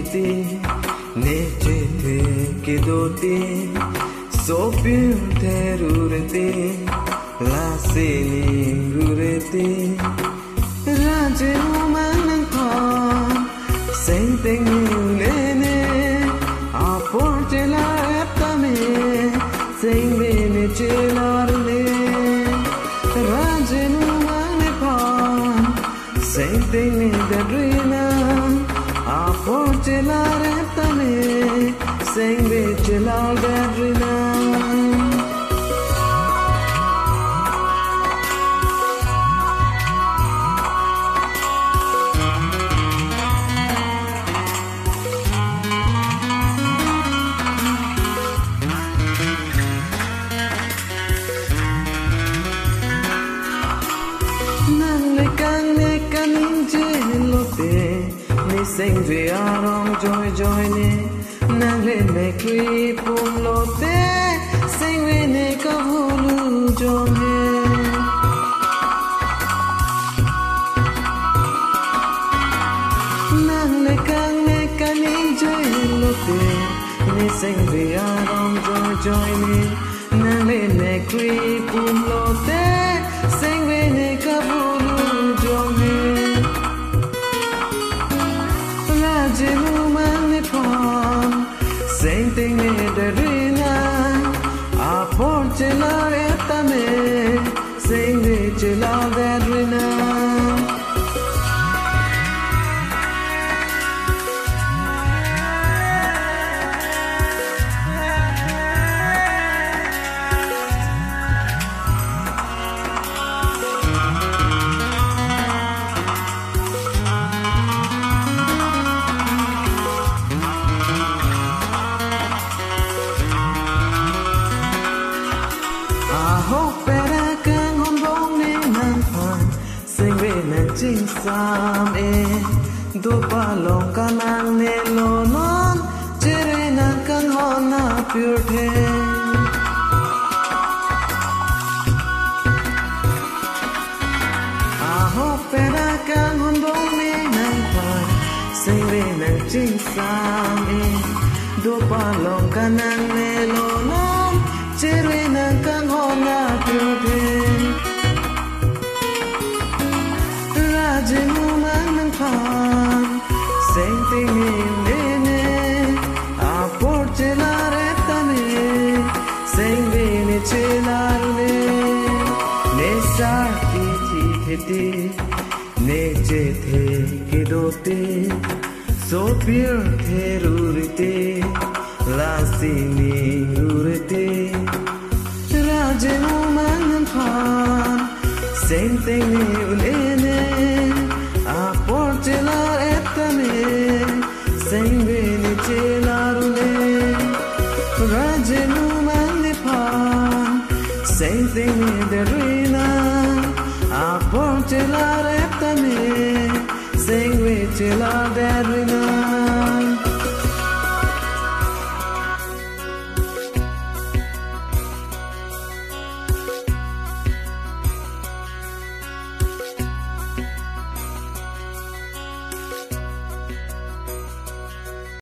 hiti ne chete ke doti sopir terurete la seni urete raje umanang pa senteng lene aporte la aptame sengve ne chelarne raje umanang pa senteng dadrina aporte la aptame sengve chelar dadrina Sing we are on joy ne nale me kri pum lote sing we ne kabulu jome nale kan ne kaning joy lote ne sing we are on joy ne nale me kri pum lote sing we ne kabulu jome Senteng ne darina aporte la etame sengve chela darina Ching sam e do palong kanang ne lo non chere na kan hona pure the aho pera kan hon dong ne nang pa sing ve na ching sam e do palong kanang ne lo non chere na kan hona pure the Senteng lene aporte la retame sengve ne chelarne ne sarti hiti ne chethe ke dote sopir therurite la sini urite rajenu man phan senteng lene aporte la retame sengve ne chelarune rajenu maniphan senteng ne darina aporte la retame sengve chelar darina